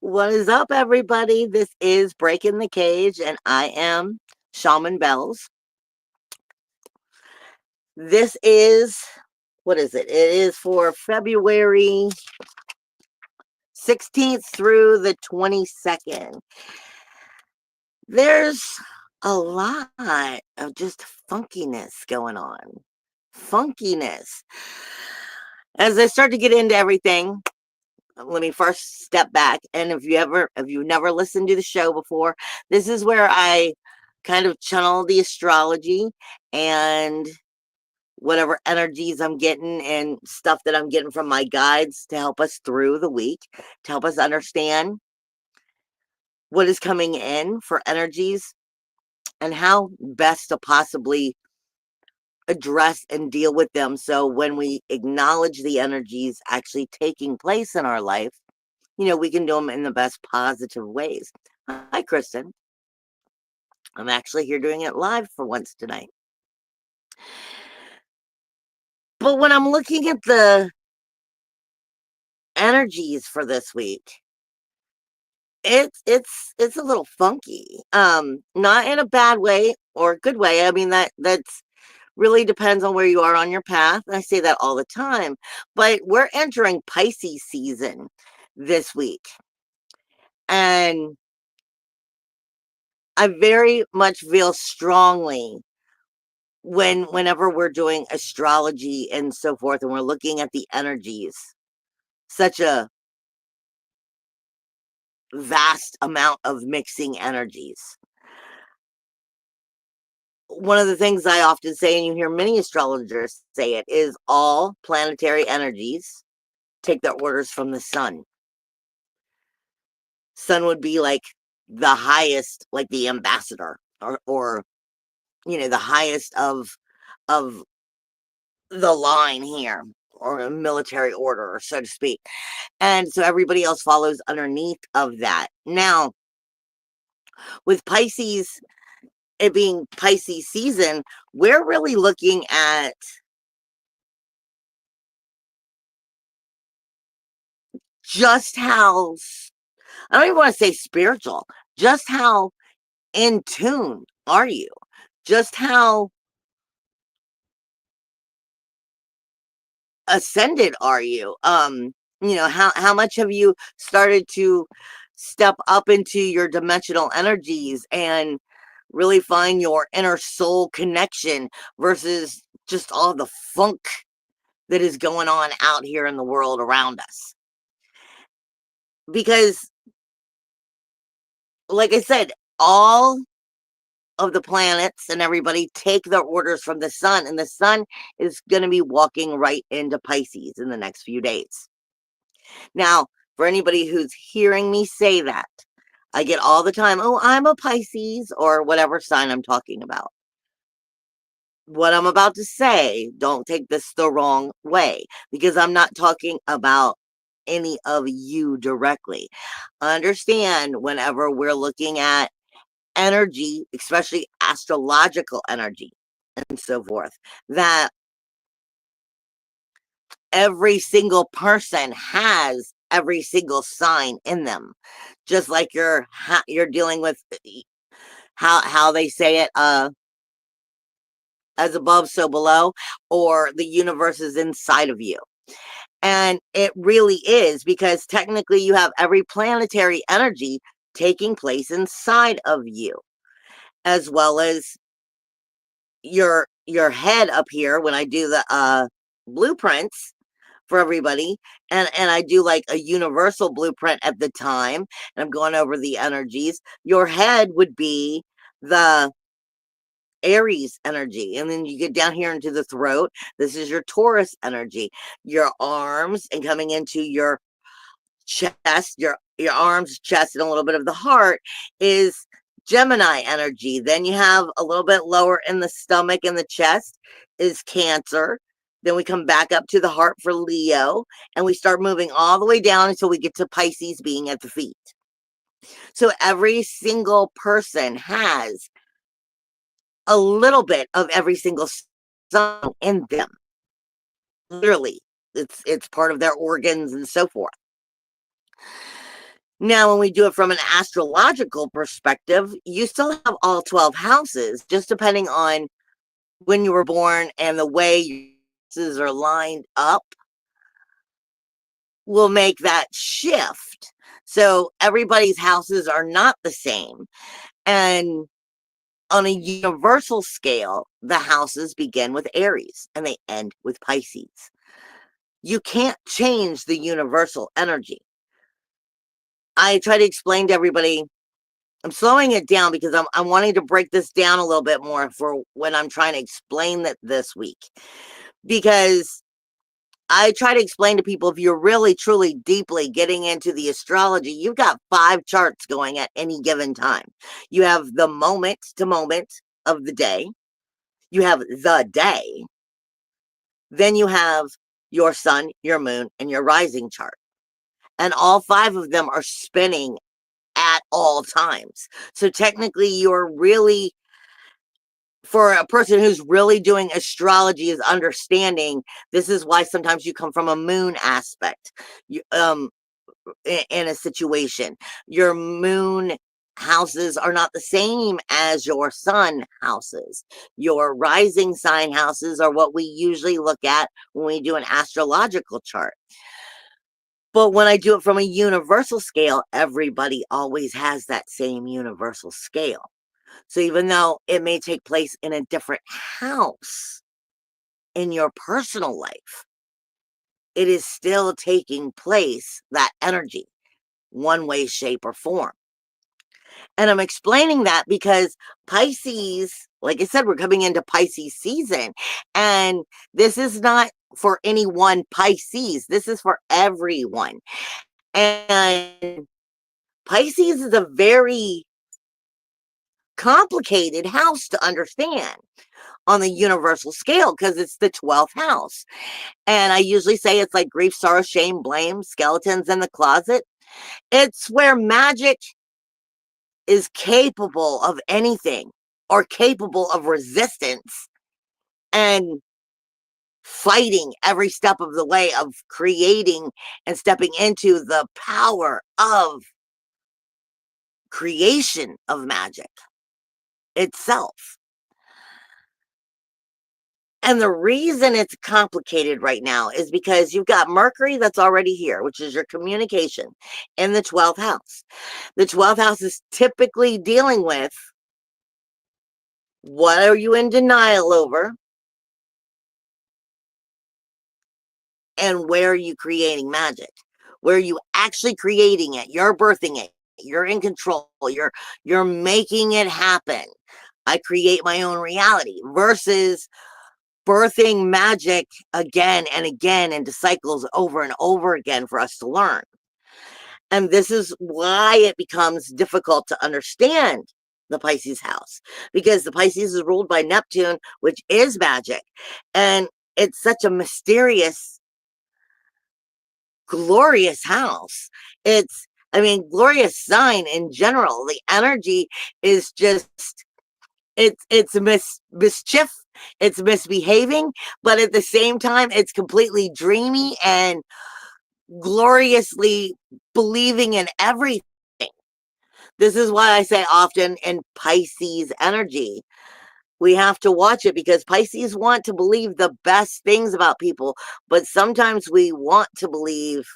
What is up, everybody? This is Breaking the Cage, and I am Shaman Bells. This is, what is it? It is for February 16th through the 22nd. There's a lot of just funkiness going on. Funkiness. As I start to get into everything, let me first step back. And if you've never listened to the show before, this is where I kind of channel the astrology and whatever energies I'm getting and stuff that I'm getting from my guides to help us through the week, to help us understand what is coming in for energies and how best to possibly address and deal with them. So when we acknowledge the energies actually taking place in our life, we can do them in the best positive ways. Hi, Kristen. I'm actually here doing it live for once tonight. But when I'm looking at the energies for this week, it's a little funky. Not in a bad way or a good way. I mean, that's really depends on where you are on your path. I say that all the time. But we're entering Pisces season this week. And I very much feel strongly whenever we're doing astrology and so forth, and we're looking at the energies, such a vast amount of mixing energies. One of the things I often say, and you hear many astrologers say it, is all planetary energies take their orders from the sun. Sun would be like the highest, like the ambassador, or the highest of the line here, or a military order, so to speak. And so everybody else follows underneath of that. Now, with Pisces, it being Pisces season, we're really looking at just how, I don't even want to say spiritual, just how in tune are you? Just how ascended are you? How much have you started to step up into your dimensional energies and really find your inner soul connection versus just all the funk that is going on out here in the world around us? Because, like I said, all of the planets and everybody take their orders from the sun, and the sun is going to be walking right into Pisces in the next few days. Now, for anybody who's hearing me say that, I get all the time, oh, I'm a Pisces, or whatever sign I'm talking about. What I'm about to say, don't take this the wrong way, because I'm not talking about any of you directly. Understand, whenever we're looking at energy, especially astrological energy and so forth, that every single person has every single sign in them, just like you're dealing with how they say it, as above so below, or the universe is inside of you. And it really is, because technically you have every planetary energy taking place inside of you, as well as your head up here. When I do the blueprints for everybody, and I do like a universal blueprint at the time, and I'm going over the energies, your head would be the Aries energy, and then you get down here into the throat, this is your Taurus energy. Your arms, and coming into your chest, your arms, chest, and a little bit of the heart is Gemini energy. Then you have a little bit lower in the stomach and the chest is Cancer. Then we come back up to the heart for Leo, and we start moving all the way down until we get to Pisces being at the feet. So every single person has a little bit of every single sign in them. Literally, it's part of their organs and so forth. Now, when we do it from an astrological perspective, you still have all 12 houses, just depending on when you were born and the way your houses are lined up will make that shift. So everybody's houses are not the same. And on a universal scale, the houses begin with Aries and they end with Pisces. You can't change the universal energy. I try to explain to everybody, I'm slowing it down because I'm wanting to break this down a little bit more for when I'm trying to explain that this week. Because I try to explain to people, if you're really, truly, deeply getting into the astrology, you've got 5 charts going at any given time. You have the moment to moment of the day. You have the day. Then you have your sun, your moon, and your rising chart. And all 5 of them are spinning at all times. So technically, you're really, for a person who's really doing astrology, is understanding this is why sometimes you come from a moon aspect. You, in a situation, your moon houses are not the same as your sun houses. Your rising sign houses are what we usually look at when we do an astrological chart. But when I do it from a universal scale, everybody always has that same universal scale. So even though it may take place in a different house in your personal life, it is still taking place, that energy, one way, shape, or form. And I'm explaining that because Pisces, like I said, we're coming into Pisces season. And this is not for any one Pisces, this is for everyone. And Pisces is a very complicated house to understand on the universal scale because it's the 12th house. And I usually say it's like grief, sorrow, shame, blame, skeletons in the closet. It's where magic is capable of anything or capable of resistance and fighting every step of the way of creating and stepping into the power of creation of magic itself. And the reason it's complicated right now is because you've got Mercury that's already here, which is your communication in the 12th house. The 12th house is typically dealing with what are you in denial over and where are you creating magic? Where are you actually creating it? You're birthing it. You're in control. You're making it happen. I create my own reality versus birthing magic again and again into cycles over and over again for us to learn. And this is why it becomes difficult to understand the Pisces house, because the Pisces is ruled by Neptune, which is magic. And it's such a mysterious, glorious house. It's, I mean, glorious sign in general. The energy is just, it's mischief, it's misbehaving, but at the same time, it's completely dreamy and gloriously believing in everything. This is why I say often in Pisces energy, we have to watch it because Pisces want to believe the best things about people, but sometimes we want to believe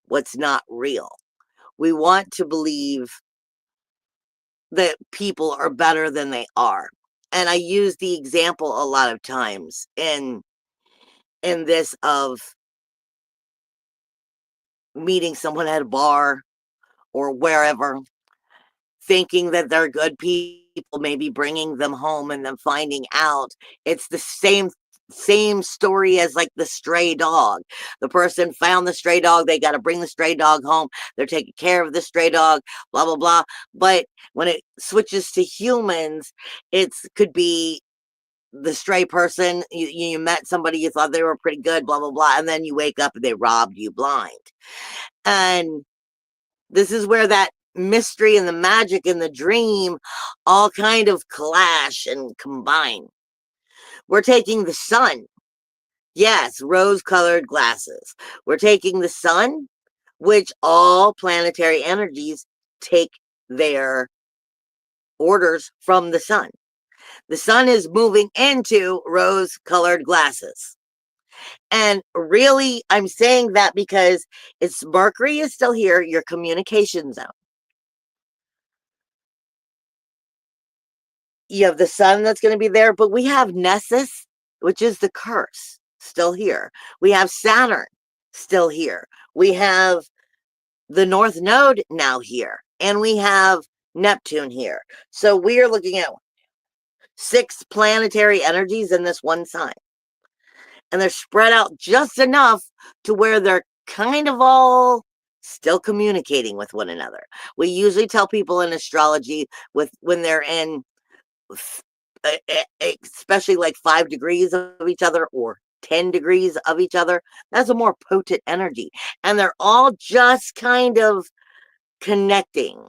what's not real. We want to believe that people are better than they are. And I use the example a lot of times in this of meeting someone at a bar or wherever, thinking that they're good people, maybe bringing them home and then finding out it's the same story as like the stray dog. The person found the stray dog, they got to bring the stray dog home, they're taking care of the stray dog, blah blah blah. But when it switches to humans, it's could be the stray person, you met somebody, you thought they were pretty good, blah blah blah, and then you wake up and they robbed you blind. And this is where that mystery and the magic and the dream all kind of clash and combine. We're taking the sun. Yes, rose-colored glasses. We're taking the sun, which all planetary energies take their orders from the sun. The sun is moving into rose-colored glasses. And really, I'm saying that because it's Mercury is still here, your communication zone. You have the sun that's going to be there, but we have Nessus, which is the curse, still here. We have Saturn still here. We have the North Node now here, and we have Neptune here. So we are looking at 6 planetary energies in this one sign. And they're spread out just enough to where they're kind of all still communicating with one another. We usually tell people in astrology when they're in especially like 5 degrees of each other or 10 degrees of each other, that's a more potent energy. And they're all just kind of connecting.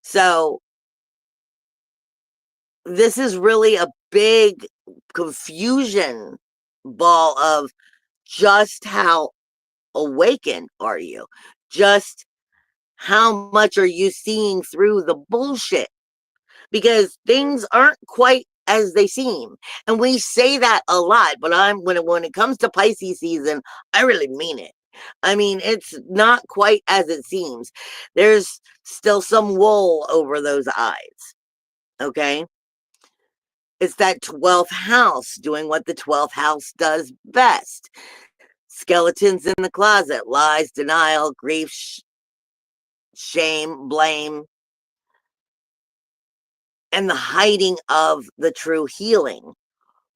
So this is really a big confusion ball of just how awakened are you? Just how much are you seeing through the bullshit? Because things aren't quite as they seem. And we say that a lot, but when it comes to Pisces season, I really mean it. I mean, it's not quite as it seems. There's still some wool over those eyes. Okay? It's that 12th house doing what the 12th house does best. Skeletons in the closet, lies, denial, grief, shame, blame, and the hiding of the true healing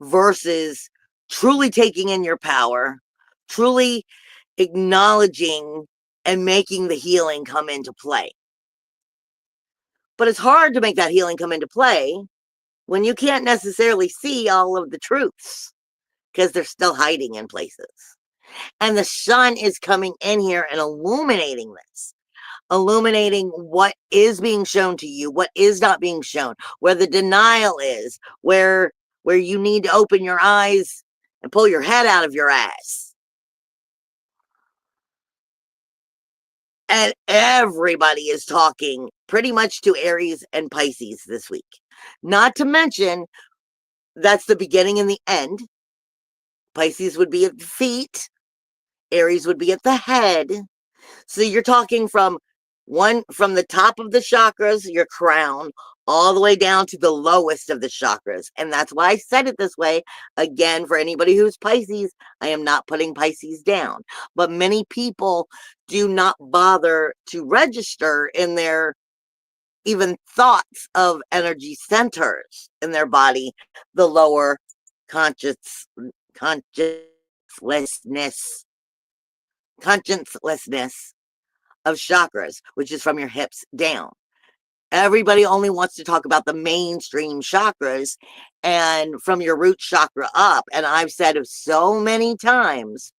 versus truly taking in your power, truly acknowledging and making the healing come into play. But it's hard to make that healing come into play when you can't necessarily see all of the truths because they're still hiding in places. And the sun is coming in here and illuminating this, illuminating what is being shown to you, what is not being shown, where the denial is, where you need to open your eyes and pull your head out of your ass. And everybody is talking pretty much to Aries and Pisces this week. Not to mention, that's the beginning and the end. Pisces would be at the feet. Aries would be at the head. So you're talking from the top of the chakras, your crown, all the way down to the lowest of the chakras. And that's why I said it this way. Again, for anybody who's Pisces, I am not putting Pisces down. But many people do not bother to register in their even thoughts of energy centers in their body, the lower consciousness of chakras, which is from your hips down. Everybody only wants to talk about the mainstream chakras and from your root chakra up. And I've said it so many times.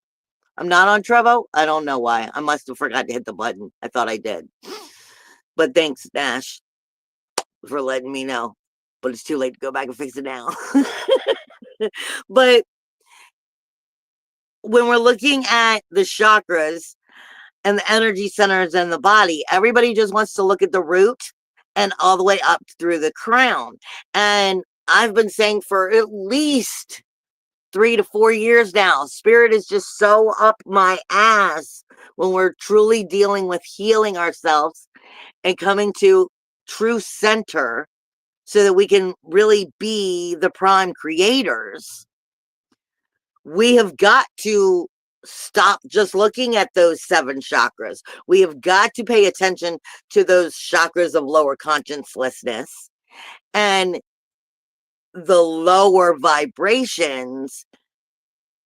I'm not on Trevo. I don't know why. I must have forgot to hit the button. I thought I did. But thanks, Nash, for letting me know. But it's too late to go back and fix it now. But when we're looking at the chakras and the energy centers in the body, everybody just wants to look at the root and all the way up through the crown. And I've been saying for at least 3 to 4 years now, spirit is just so up my ass when we're truly dealing with healing ourselves and coming to true center so that we can really be the prime creators. We have got to stop just looking at those 7 chakras. We have got to pay attention to those chakras of lower consciousness and the lower vibrations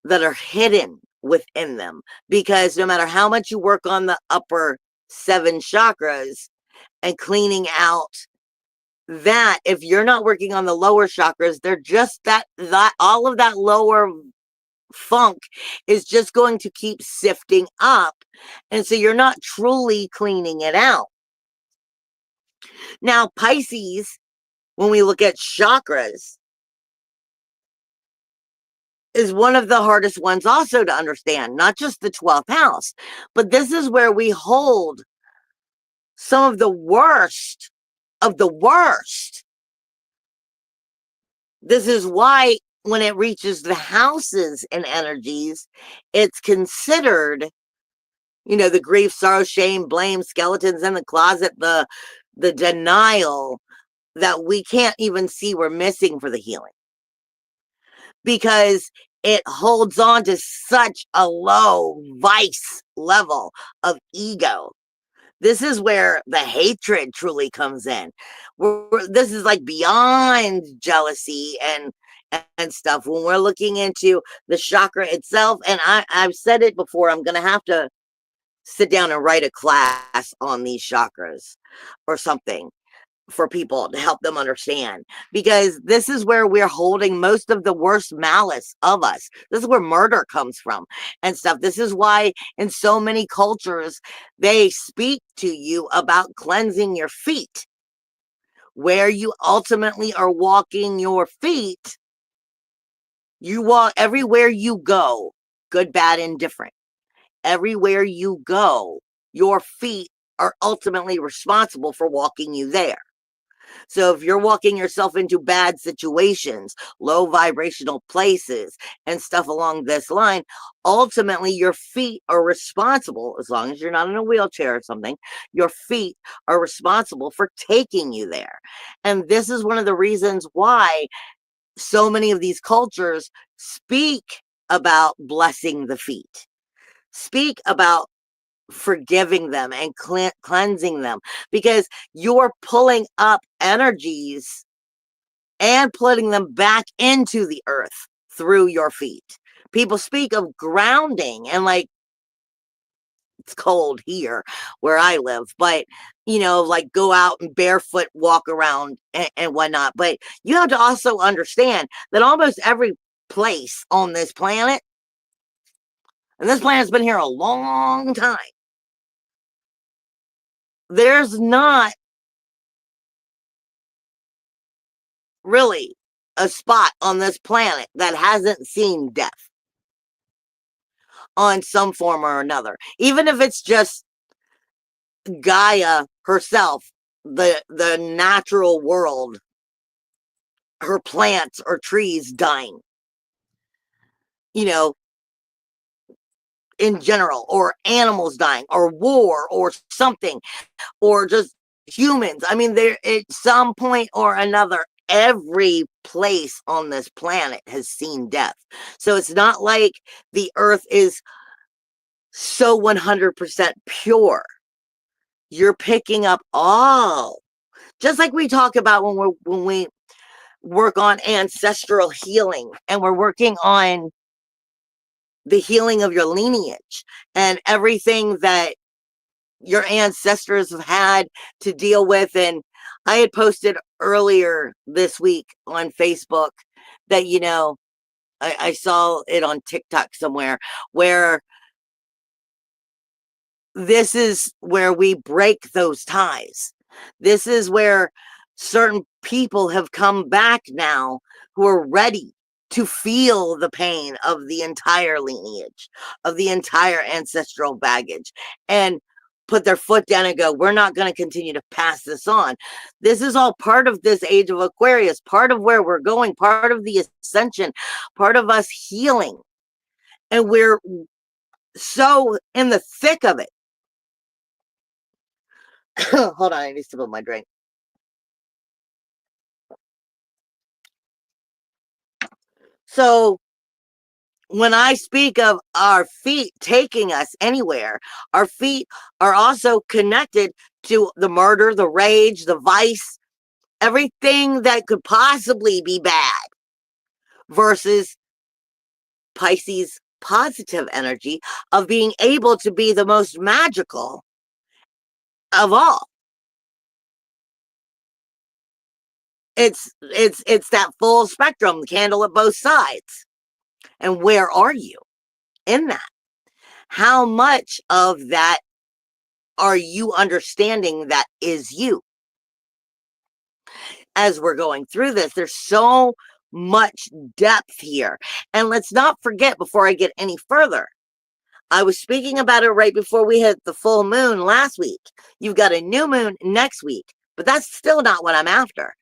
that are hidden within them. Because no matter how much you work on the upper 7 chakras and cleaning out that, if you're not working on the lower chakras, they're just that all of that lower funk is just going to keep sifting up. And so you're not truly cleaning it out. Now, Pisces, when we look at chakras, is one of the hardest ones also to understand, not just the 12th house, but this is where we hold some of the worst of the worst. This is why when it reaches the houses and energies, it's considered, the grief, sorrow, shame, blame, skeletons in the closet, the denial that we can't even see we're missing for the healing. Because it holds on to such a low vice level of ego. This is where the hatred truly comes in. This is like beyond jealousy and stuff. When we're looking into the chakra itself, and I've said it before, I'm going to have to sit down and write a class on these chakras or something for people to help them understand, because this is where we're holding most of the worst malice of us. This is where murder comes from and stuff. This is why in so many cultures they speak to you about cleansing your feet, where you ultimately are walking your feet. You walk everywhere you go, good, bad, indifferent. Everywhere you go, your feet are ultimately responsible for walking you there. So if you're walking yourself into bad situations, low vibrational places, and stuff along this line, ultimately your feet are responsible, as long as you're not in a wheelchair or something, your feet are responsible for taking you there. And this is one of the reasons why so many of these cultures speak about blessing the feet, speak about forgiving them and cleansing them, because you're pulling up energies and putting them back into the earth through your feet. People speak of grounding, and like, it's cold here where I live, but like go out and barefoot walk around and whatnot. But you have to also understand that almost every place on this planet, and this planet's been here a long time, there's not really a spot on this planet that hasn't seen death on some form or another. Even if it's just Gaia herself, the natural world, her plants or trees dying, in general, or animals dying, or war, or something, or just humans. I mean, there at some point or another, every place on this planet has seen death. So it's not like the earth is so 100% pure. You're picking up all, just like we talk about when we work on ancestral healing, and we're working on the healing of your lineage and everything that your ancestors have had to deal with. And I had posted earlier this week on Facebook that, I saw it on TikTok somewhere, where this is where we break those ties. This is where certain people have come back now who are ready to feel the pain of the entire lineage, of the entire ancestral baggage, and put their foot down and go, we're not going to continue to pass this on. This is all part of this age of Aquarius, part of where we're going, part of the ascension, part of us healing. And we're so in the thick of it. Hold on, I need to sip my drink. So when I speak of our feet taking us anywhere, our feet are also connected to the murder, the rage, the vice, everything that could possibly be bad, versus Pisces' positive energy of being able to be the most magical of all. It's that full spectrum, candle at both sides. And where are you in that? How much of that are you understanding that is you? As we're going through this, there's so much depth here. And let's not forget, before I get any further, I was speaking about it right before we hit the full moon last week. You've got a new moon next week, but that's still not what I'm after.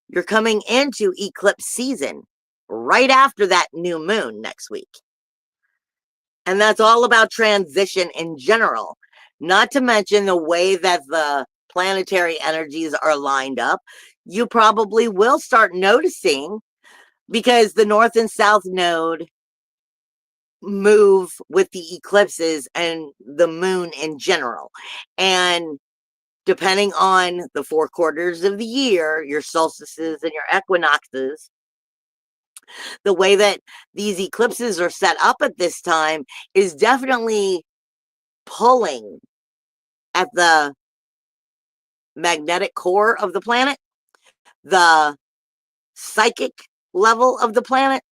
You're coming into eclipse season right after that new moon next week. And that's all about transition in general, not to mention the way that the planetary energies are lined up. You probably will start noticing, because the north and south node move with the eclipses and the moon in general. And depending on the 4 quarters of the year, your solstices and your equinoxes, the way that these eclipses are set up at this time is definitely pulling at the magnetic core of the planet, the psychic level of the planet,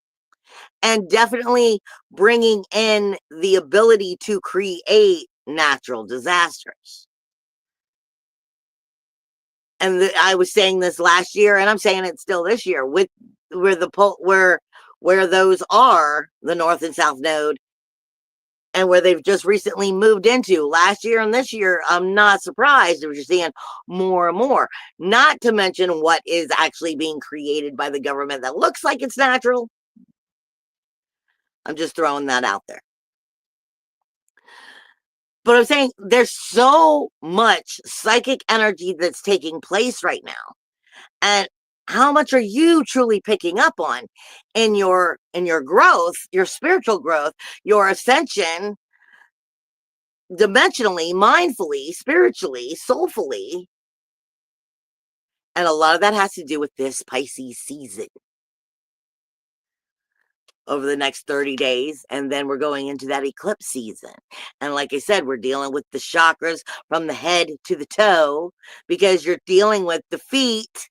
and definitely bringing in the ability to create natural disasters. And I was saying this last year, and I'm saying it still this year, with where those are, the north and south node, and where they've just recently moved into last year and this year. I'm not surprised if you're seeing more and more, not to mention what is actually being created by the government that looks like it's natural. I'm just throwing that out there. But I'm saying there's so much psychic energy that's taking place right now. And how much are you truly picking up on in your growth, your spiritual growth, your ascension, dimensionally, mindfully, spiritually, soulfully? And a lot of that has to do with this Pisces season over the next 30 days. And then we're going into that eclipse season. And like I said, we're dealing with the chakras from the head to the toe, because you're dealing with the feet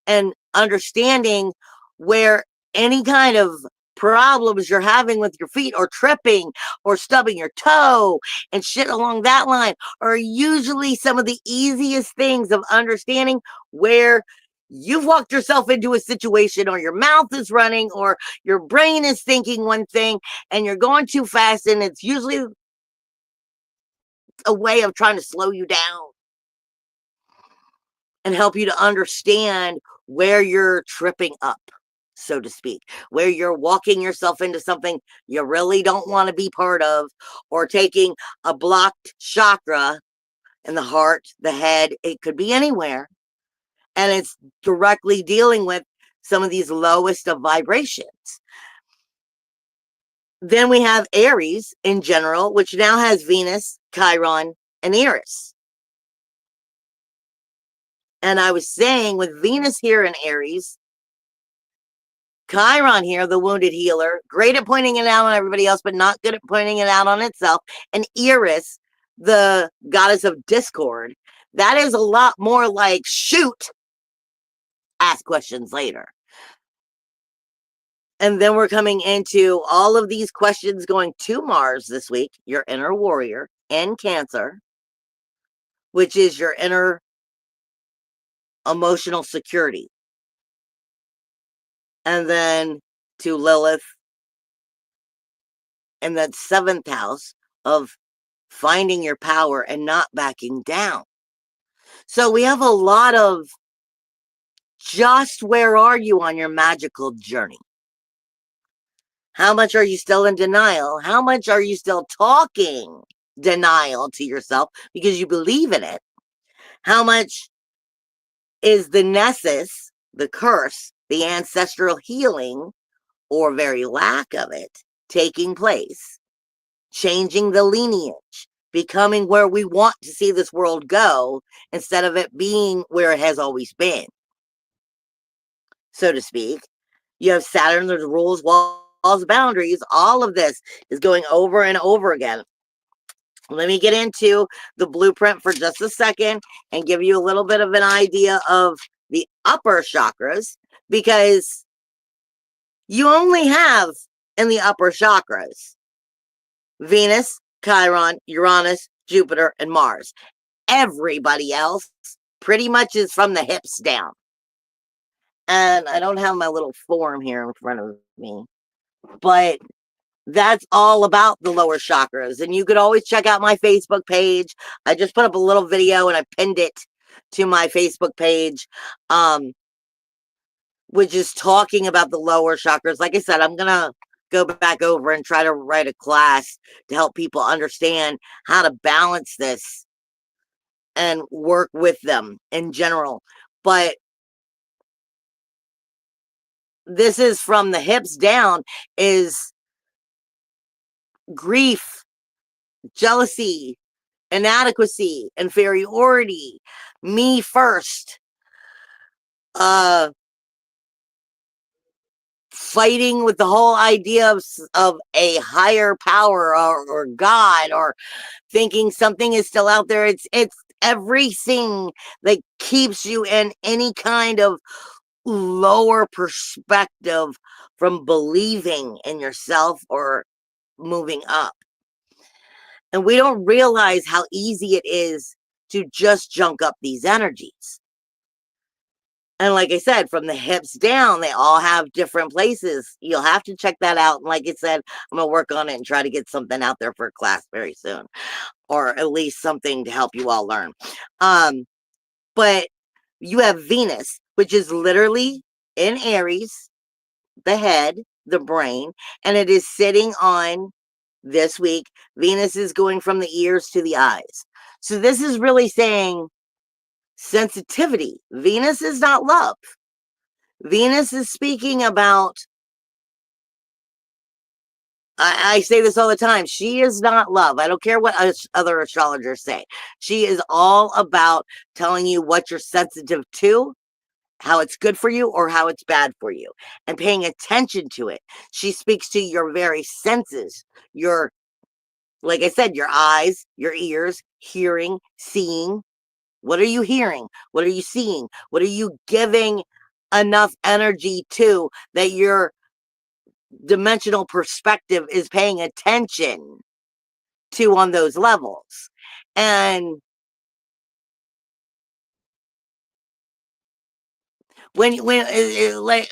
and understanding where any kind of problems you're having with your feet, or tripping or stubbing your toe and shit along that line, are usually some of the easiest things of understanding where you've walked yourself into a situation, or your mouth is running, or your brain is thinking one thing and you're going too fast, and it's usually a way of trying to slow you down and help you to understand where you're tripping up, so to speak, where you're walking yourself into something you really don't want to be part of, or taking a blocked chakra in the heart, the head, it could be anywhere. And it's directly dealing with some of these lowest of vibrations. Then we have Aries in general, which now has Venus, Chiron, and Eris. And I was saying, with Venus here in Aries, Chiron here, the wounded healer, great at pointing it out on everybody else, but not good at pointing it out on itself. And Eris, the goddess of discord, that is a lot more like, shoot, ask questions later. And then we're coming into all of these questions going to Mars this week, your inner warrior, in Cancer, which is your inner emotional security. And then to Lilith in that 7th house of finding your power and not backing down. So we have a lot of just where are you on your magical journey? How much are you still in denial? How much are you still talking denial to yourself because you believe in it? How much is the nessus, the curse, the ancestral healing, or very lack of it, taking place? Changing the lineage, becoming where we want to see this world go instead of it being where it has always been, so to speak. You have Saturn, there's rules, walls, boundaries. All of this is going over and over again. Let me get into the blueprint for just a second and give you a little bit of an idea of the upper chakras, because you only have in the upper chakras Venus, Chiron, Uranus, Jupiter, and Mars. Everybody else pretty much is from the hips down. And I don't have my little form here in front of me, but that's all about the lower chakras. And you could always check out my Facebook page. I just put up a little video and I pinned it to my Facebook page, which is talking about the lower chakras. Like I said, I'm going to go back over and try to write a class to help people understand how to balance this and work with them in general. But this is from the hips down is grief, jealousy, inadequacy, inferiority, me first, uh, fighting with the whole idea of a higher power or God, or thinking something is still out there. It's everything that keeps you in any kind of lower perspective from believing in yourself or moving up. And we don't realize how easy it is to just junk up these energies. And like I said, from the hips down, they all have different places. You'll have to check that out. And like I said, I'm going to work on it and try to get something out there for a class very soon, or at least something to help you all learn. But you have Venus, which is literally in Aries, the head, the brain, and it is sitting on this week. Venus is going from the ears to the eyes. So this is really saying sensitivity. Venus is not love. Venus is speaking about, I say this all the time, she is not love. I don't care what other astrologers say. She is all about telling you what you're sensitive to, how it's good for you or how it's bad for you, and paying attention to it. She speaks to your very senses, your, like I said, your eyes, your ears, hearing, seeing. What are you hearing? What are you seeing? What are you giving enough energy to that your dimensional perspective is paying attention to on those levels? And like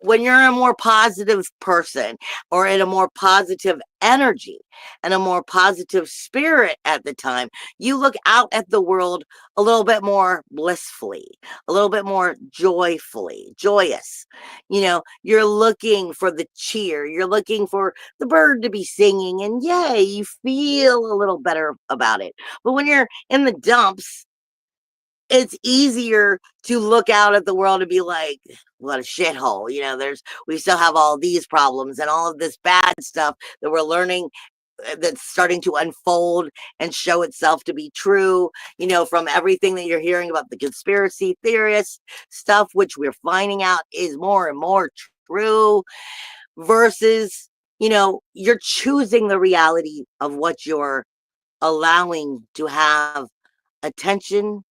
when you're a more positive person or in a more positive energy and a more positive spirit at the time, you look out at the world a little bit more blissfully, a little bit more joyous. You know, you're looking for the cheer, you're looking for the bird to be singing, and yay, you feel a little better about it. But when you're in the dumps, it's easier to look out at the world and be like, what a shithole. You know, we still have all these problems and all of this bad stuff that we're learning, that's starting to unfold and show itself to be true, you know, from everything that you're hearing about the conspiracy theorists stuff, which we're finding out is more and more true, versus, you know, you're choosing the reality of what you're allowing to have attention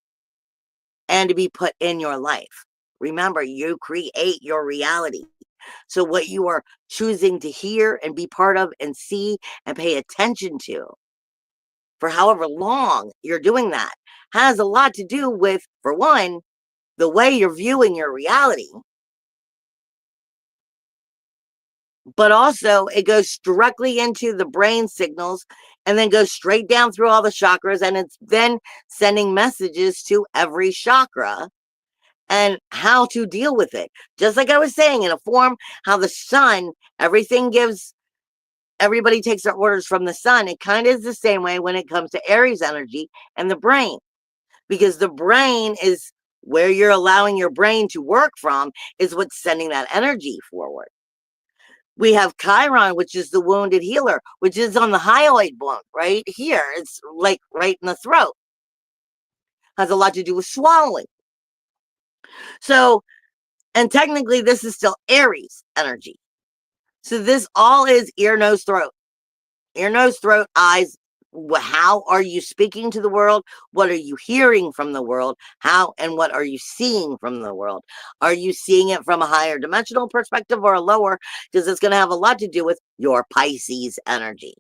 and to be put in your life. Remember, you create your reality. So, what you are choosing to hear and be part of and see and pay attention to for however long you're doing that has a lot to do with, for one, the way you're viewing your reality, but also it goes directly into the brain signals and then goes straight down through all the chakras. And it's then sending messages to every chakra and how to deal with it. Just like I was saying, in a form, how the sun, everybody takes their orders from the sun. It kind of is the same way when it comes to Aries energy and the brain, because the brain is where you're allowing your brain to work from, is what's sending that energy forward. We have Chiron, which is the wounded healer, which is on the hyoid bone right here. It's like right in the throat. Has a lot to do with swallowing. So, and technically, this is still Aries energy. So this all is ear, nose, throat. Ear, nose, throat, eyes. How are you speaking to the world? What are you hearing from the world? How and what are you seeing from the world? Are you seeing it from a higher dimensional perspective or a lower? Because it's going to have a lot to do with your Pisces energy.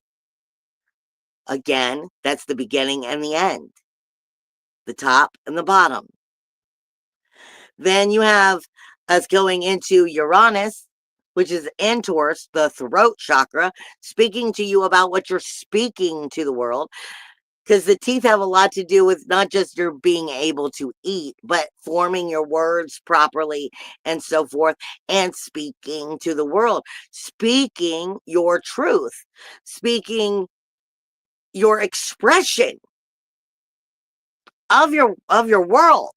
Again, that's the beginning and the end, the top and the bottom. Then you have That's going into Uranus, which is in Taurus, the throat chakra, speaking to you about what you're speaking to the world. Because the teeth have a lot to do with not just your being able to eat, but forming your words properly and so forth, and speaking to the world, speaking your truth, speaking your expression of your world.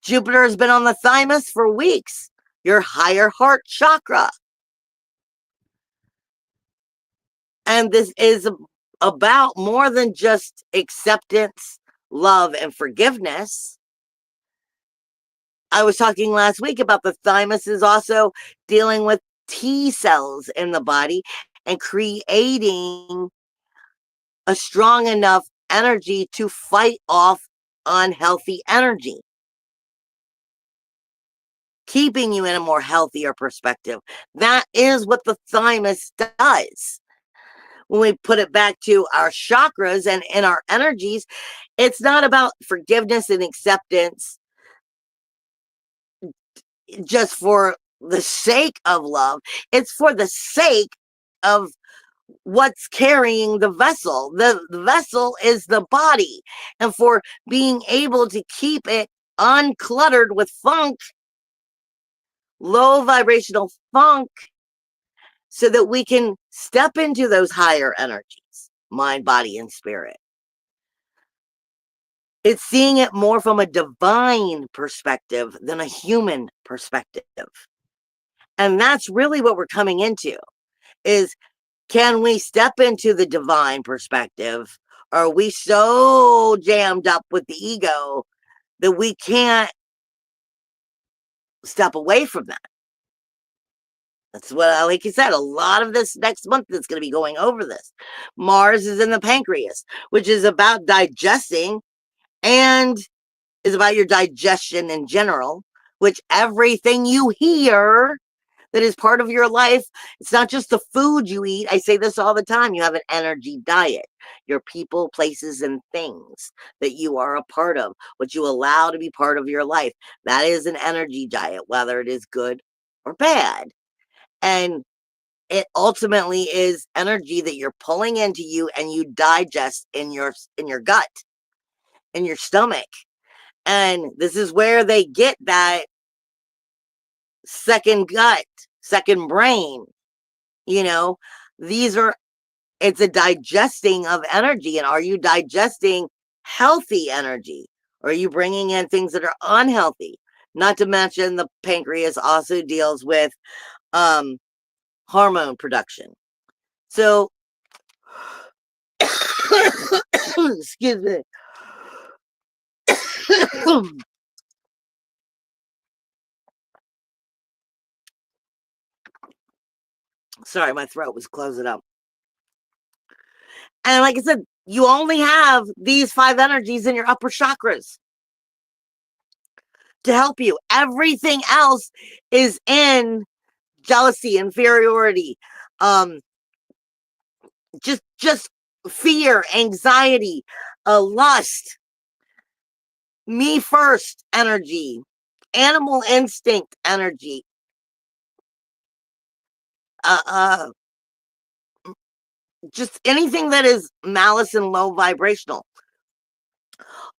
Jupiter has been on the thymus for weeks, your higher heart chakra. And this is about more than just acceptance, love, and forgiveness. I was talking last week about the thymus is also dealing with T cells in the body and creating a strong enough energy to fight off unhealthy energy, keeping you in a more healthier perspective. That is what the thymus does. When we put it back to our chakras and in our energies, it's not about forgiveness and acceptance just for the sake of love. It's for the sake of what's carrying the vessel. The vessel is the body. And for being able to keep it uncluttered with funk, low vibrational funk, so that we can step into those higher energies, mind, body, and spirit. It's seeing it more from a divine perspective than a human perspective. And that's really what we're coming into is, can we step into the divine perspective? Or are we so jammed up with the ego that we can't step away from that? That's what, like you said, a lot of this next month is going to be going over this. Mars is in the pancreas, which is about digesting and is about your digestion in general, which everything you hear that is part of your life, it's not just the food you eat. I say this all the time. You have an energy diet, your people, places, and things that you are a part of, what you allow to be part of your life. That is an energy diet, whether it is good or bad. And it ultimately is energy that you're pulling into you and you digest in your gut, in your stomach. And this is where they get that second gut, second brain. You know, it's a digesting of energy. And are you digesting healthy energy? Or are you bringing in things that are unhealthy? Not to mention the pancreas also deals with hormone production. So, excuse me. Sorry, my throat was closing up. And like I said, you only have these 5 energies in your upper chakras to help you. Everything else is in jealousy, inferiority, just fear, anxiety, lust, me first energy, animal instinct energy, just anything that is malice and low vibrational.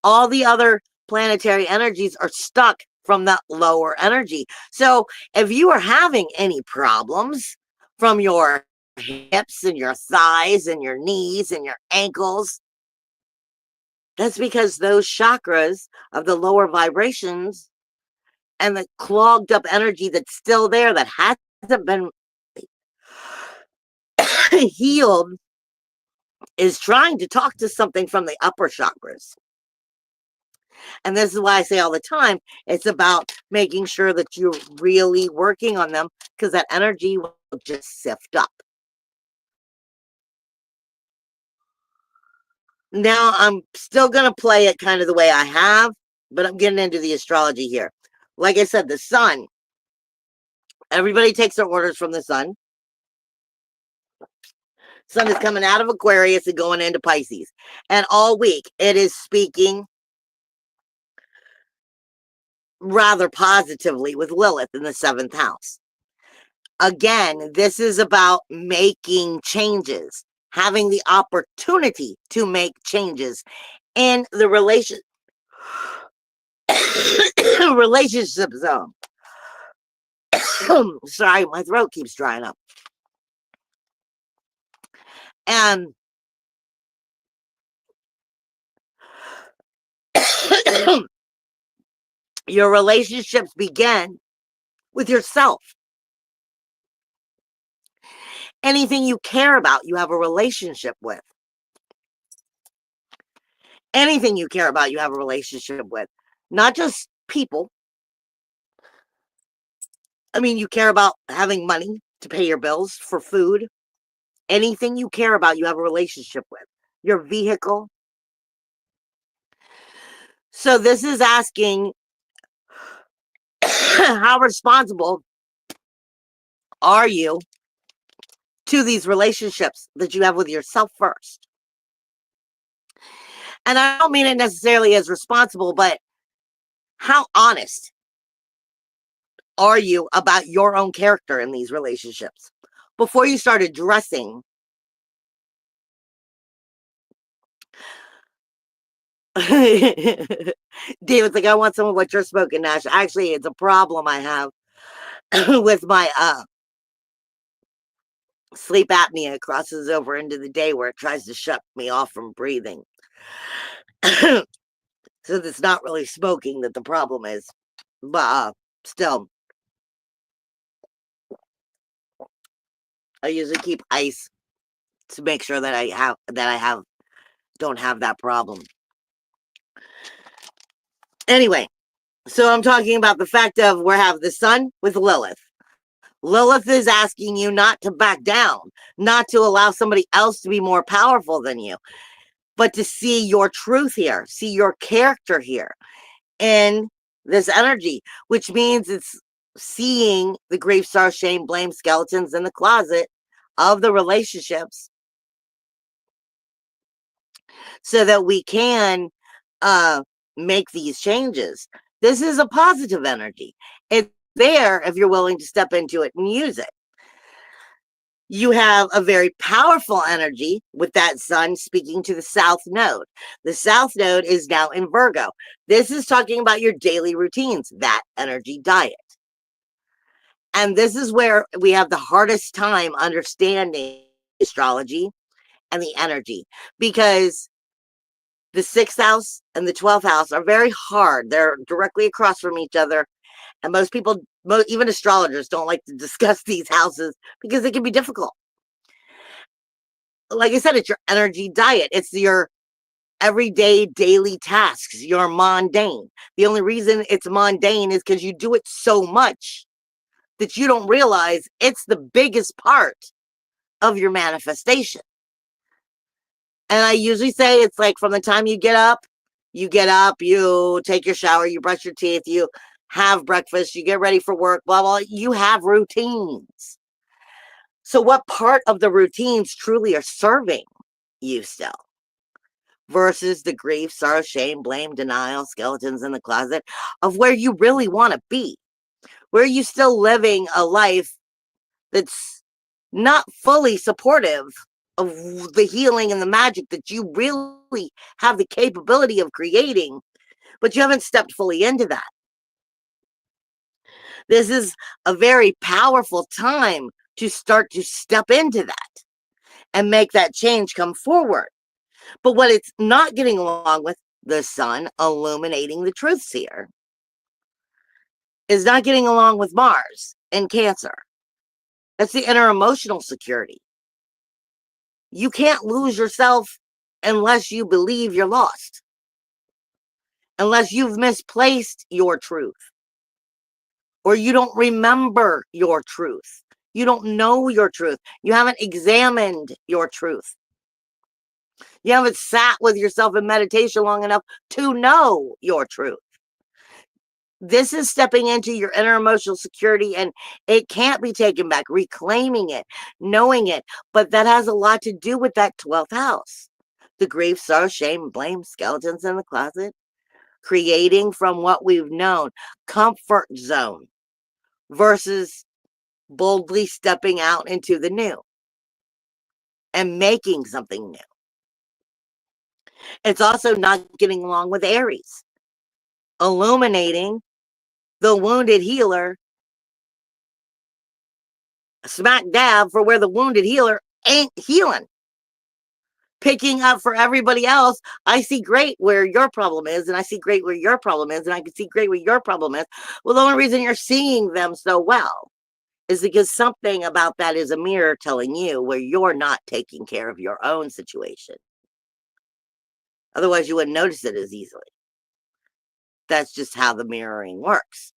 All the other planetary energies are stuck from that lower energy. So if you are having any problems from your hips and your thighs and your knees and your ankles, that's because those chakras of the lower vibrations and the clogged up energy that's still there that hasn't been healed is trying to talk to something from the upper chakras. And this is why I say all the time, it's about making sure that you're really working on them, because that energy will just sift up. Now, I'm still going to play it kind of the way I have, but I'm getting into the astrology here. Like I said, the sun. Everybody takes their orders from the sun. Sun is coming out of Aquarius and going into Pisces. And all week, it is speaking rather positively with Lilith in the 7th house. Again, this is about making changes, having the opportunity to make changes in the relationship zone. Sorry, my throat keeps drying up. And your relationships begin with yourself. Anything you care about, you have a relationship with. Anything you care about, you have a relationship with. Not just people. I mean, you care about having money to pay your bills, for food. Anything you care about, you have a relationship with. Your vehicle. So this is asking, how responsible are you to these relationships that you have with yourself first? And I don't mean it necessarily as responsible, but how honest are you about your own character in these relationships before you start addressing David's like, I want some of what you're smoking, Nash. Actually, it's a problem I have with my sleep apnea. It crosses over into the day where it tries to shut me off from breathing. So it's not really smoking that the problem is, but still, I usually keep ice to make sure that I don't have that problem. Anyway, so I'm talking about the fact of we have the sun with Lilith. Lilith is asking you not to back down, not to allow somebody else to be more powerful than you, but to see your truth here, see your character here in this energy, which means it's seeing the grief, sorrow, shame, blame skeletons in the closet of the relationships so that we can make these changes. This is a positive energy. It's there if you're willing to step into it and use it. You have a very powerful energy with that sun speaking to the South Node. The South Node is now in Virgo. This is talking about your daily routines, that energy diet. And this is where we have the hardest time understanding astrology and the energy, because the 6th house and the 12th house are very hard. They're directly across from each other. And most people, even astrologers, don't like to discuss these houses because they can be difficult. Like I said, it's your energy diet. It's your everyday daily tasks, your mundane. The only reason it's mundane is because you do it so much that you don't realize it's the biggest part of your manifestation. And I usually say it's like from the time you get up, you take your shower, you brush your teeth, you have breakfast, you get ready for work, blah, blah. You have routines. So what part of the routines truly are serving you still? Versus the grief, sorrow, shame, blame, denial, skeletons in the closet of where you really want to be. Where you still living a life that's not fully supportive of the healing and the magic that you really have the capability of creating, but you haven't stepped fully into that. This is a very powerful time to start to step into that and make that change come forward. But what it's not getting along with, the sun illuminating the truths here, is not getting along with Mars in Cancer. That's the inner emotional security. You can't lose yourself unless you believe you're lost, unless you've misplaced your truth, or you don't remember your truth. You don't know your truth. You haven't examined your truth. You haven't sat with yourself in meditation long enough to know your truth. This is stepping into your inner emotional security, and it can't be taken back, reclaiming it, knowing it. But that has a lot to do with that 12th house. The grief, sorrow, shame, blame, skeletons in the closet. creating from what we've known, comfort zone versus boldly stepping out into the new and making something new. It's also not getting along with Aries, illuminating the wounded healer smack dab for where the wounded healer ain't healing. Picking up for everybody else, I see great where your problem is, and I see great where your problem is, and I can see great where your problem is. Well, the only reason you're seeing them so well is because something about that is a mirror telling you where you're not taking care of your own situation. Otherwise, you wouldn't notice it as easily. That's just how the mirroring works.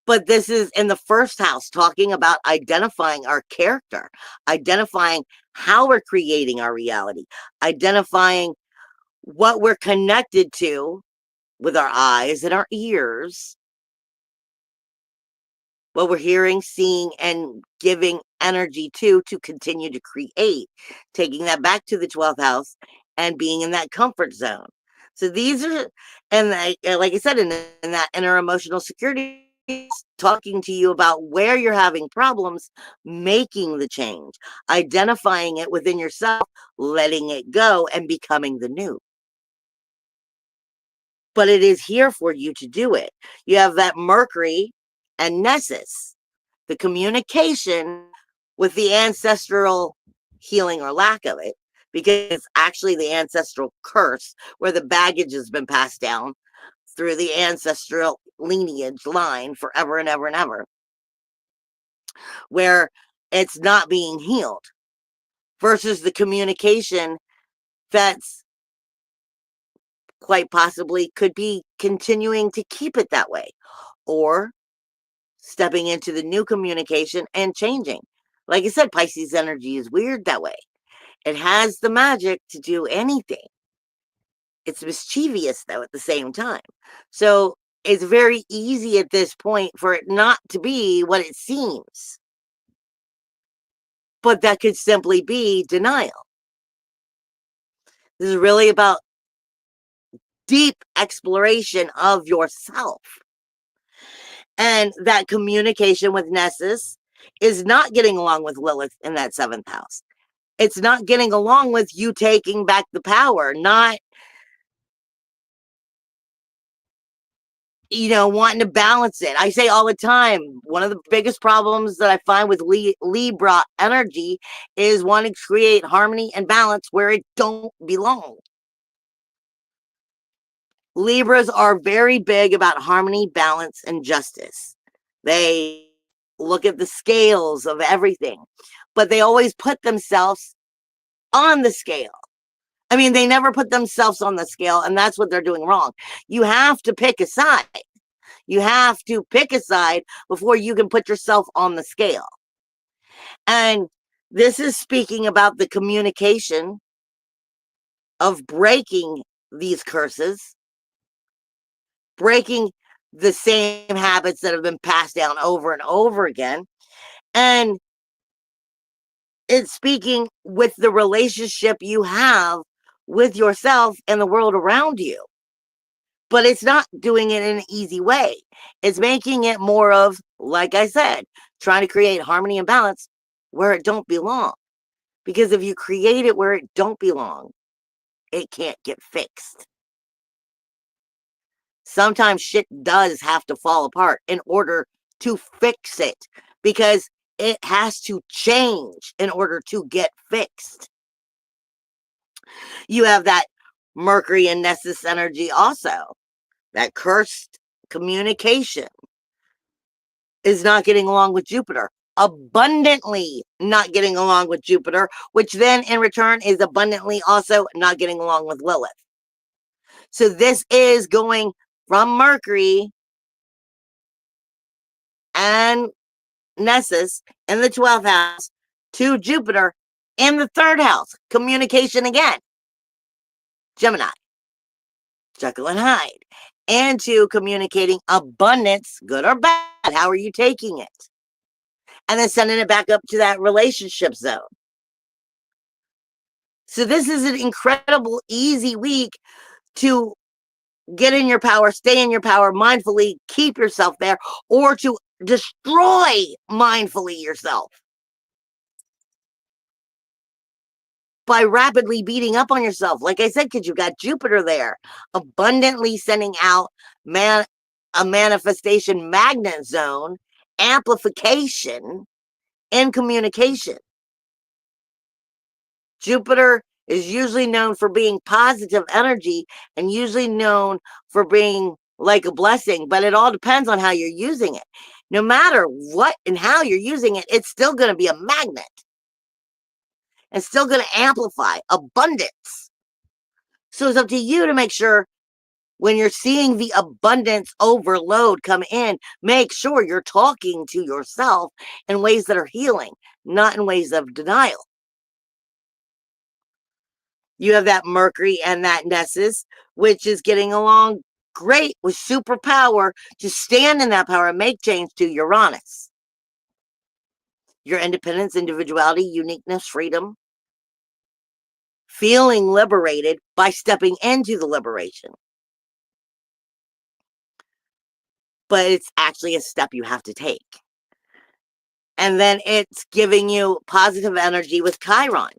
But this is in the first house, talking about identifying our character, identifying how we're creating our reality, identifying what we're connected to with our eyes and our ears, what we're hearing, seeing, and giving energy to continue to create, taking that back to the 12th house and being in that comfort zone. So these are, and like I said, in that inner emotional security, talking to you about where you're having problems, making the change, identifying it within yourself, letting it go, and becoming the new. But it is here for you to do it. You have that Mercury and Nessus, the communication with the ancestral healing or lack of it, because it's actually the ancestral curse where the baggage has been passed down through the ancestral lineage line forever and ever and ever, where it's not being healed, versus the communication that's quite possibly could be continuing to keep it that way, or stepping into the new communication and changing. Like I said, Pisces energy is weird that way. It has the magic to do anything. It's mischievous, though, at the same time. So it's very easy at this point for it not to be what it seems. But that could simply be denial. This is really about deep exploration of yourself. And that communication with Nessus is not getting along with Lilith in that 7th house. It's not getting along with you taking back the power, not, wanting to balance it. I say all the time, one of the biggest problems that I find with Libra energy is wanting to create harmony and balance where it don't belong. Libras are very big about harmony, balance, and justice. They look at the scales of everything, but they always put themselves on the scale. I mean, they never put themselves on the scale, and that's what they're doing wrong. You have to pick a side. You have to pick a side before you can put yourself on the scale. And this is speaking about the communication of breaking these curses, breaking the same habits that have been passed down over and over again. And it's speaking with the relationship you have with yourself and the world around you. But it's not doing it in an easy way. It's making it more of, like I said, trying to create harmony and balance where it don't belong. Because if you create it where it don't belong, it can't get fixed. Sometimes shit does have to fall apart in order to fix it, because it has to change in order to get fixed. You have that Mercury and Nessus energy also. That cursed communication is not getting along with Jupiter. Abundantly not getting along with Jupiter, which then in return is abundantly also not getting along with Lilith. So this is going from Mercury and Nessus in the 12th house to Jupiter in the 3rd house. Communication again. Gemini. Jekyll and Hyde. And to communicating abundance, good or bad. How are you taking it? And then sending it back up to that relationship zone. So this is an incredible, easy week to get in your power, stay in your power, mindfully keep yourself there, or to destroy mindfully yourself by rapidly beating up on yourself. Like I said, because you've got Jupiter there, abundantly sending out a manifestation magnet zone, amplification, and communication. Jupiter is usually known for being positive energy and usually known for being like a blessing, but it all depends on how you're using it. No matter what and how you're using it, it's still going to be a magnet. It's still going to amplify abundance. So it's up to you to make sure when you're seeing the abundance overload come in, make sure you're talking to yourself in ways that are healing, not in ways of denial. You have that Mercury and that Nessus, which is getting along great with superpower to stand in that power and make change to Uranus. Your independence, individuality, uniqueness, freedom. Feeling liberated by stepping into the liberation. But it's actually a step you have to take. And then it's giving you positive energy with Chiron,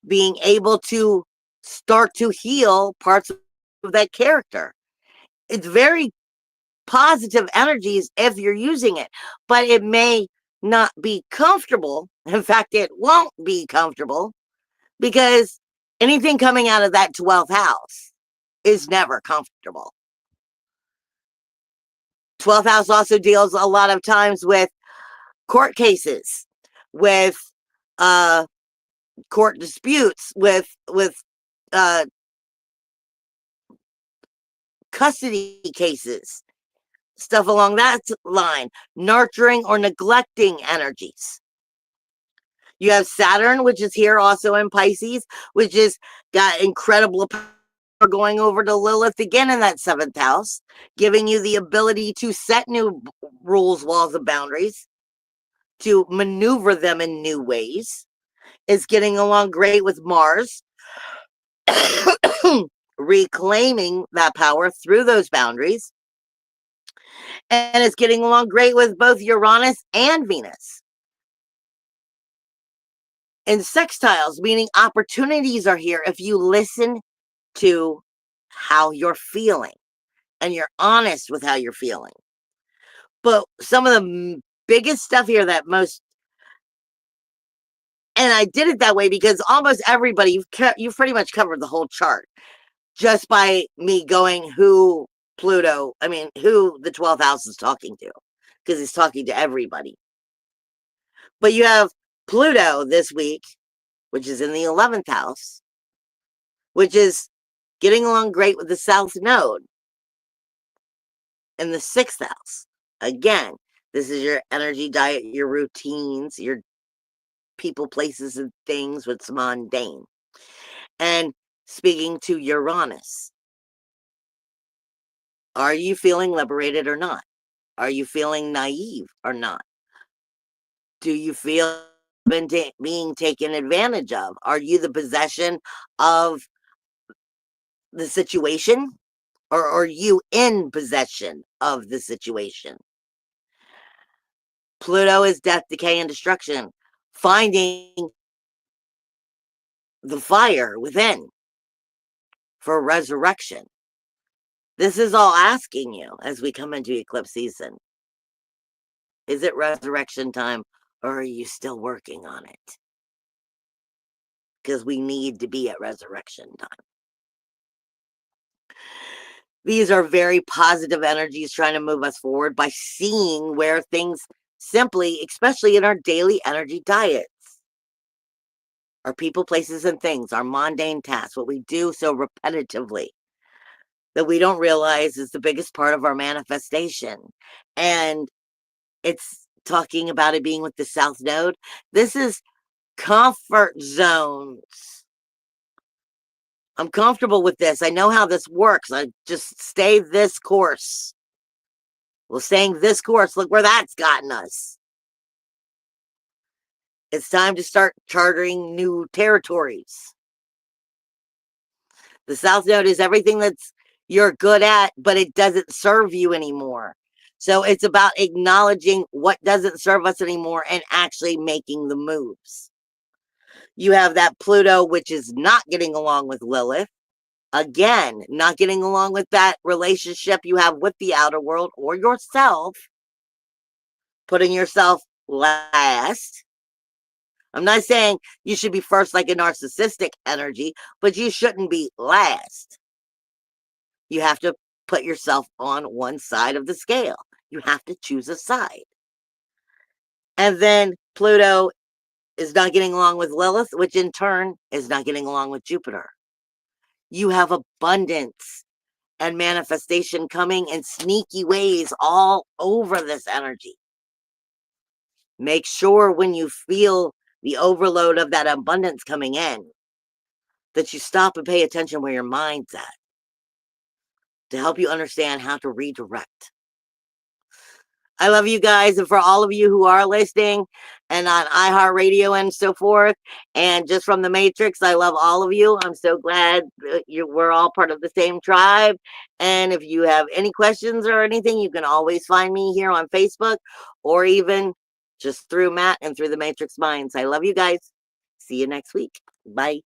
being able to start to heal parts of that character. It's very positive energies if you're using it, but it may not be comfortable. In fact, it won't be comfortable because anything coming out of that 12th house is never comfortable. 12th house also deals a lot of times with court cases, with court disputes, with custody cases, stuff along that line, nurturing or neglecting energies. You have Saturn, which is here also in Pisces, which is got incredible power going over to Lilith again in that 7th house, giving you the ability to set new rules, laws, and boundaries, to maneuver them in new ways. Is getting along great with Mars, reclaiming that power through those boundaries. And it's getting along great with both Uranus and Venus. And sextiles, meaning opportunities are here if you listen to how you're feeling and you're honest with how you're feeling. But some of the biggest stuff here that most, and I did it that way because almost everybody, you've pretty much covered the whole chart just by me going who the 12th house is talking to, because it's talking to everybody. But you have Pluto this week, which is in the 11th house, which is getting along great with the South Node in the 6th house. Again, this is your energy diet, your routines, your people, places, and things, what's mundane. And speaking to Uranus, are you feeling liberated or not? Are you feeling naive or not? Do you feel being taken advantage of? Are you the possession of the situation, or are you in possession of the situation? Pluto is death, decay, and destruction. Finding the fire within for resurrection. This is all asking you as we come into eclipse season. Is it resurrection time, or are you still working on it? Because we need to be at resurrection time. These are very positive energies trying to move us forward by seeing where things simply, especially in our daily energy diets, our people, places, and things, our mundane tasks, what we do so repetitively that we don't realize is the biggest part of our manifestation. And it's talking about it being with the South Node. This is comfort zones. I'm comfortable with this. I know how this works. I just stay this course. Well, staying this course, look where that's gotten us. It's time to start chartering new territories. The South Node is everything that's you're good at, but it doesn't serve you anymore. So it's about acknowledging what doesn't serve us anymore and actually making the moves. You have that Pluto, which is not getting along with Lilith. Again, not getting along with that relationship you have with the outer world or yourself, putting yourself last. I'm not saying you should be first like a narcissistic energy, but you shouldn't be last. You have to put yourself on one side of the scale. You have to choose a side. And then Pluto is not getting along with Lilith, which in turn is not getting along with Jupiter. You have abundance and manifestation coming in sneaky ways all over this energy. Make sure when you feel the overload of that abundance coming in, that you stop and pay attention where your mind's at to help you understand how to redirect. I love you guys, and for all of you who are listening and on iHeartRadio and so forth, and just from the Matrix, I love all of you. I'm so glad that we're all part of the same tribe. And if you have any questions or anything, you can always find me here on Facebook, or even just through Matt and through the Matrix Minds. I love you guys. See you next week. Bye.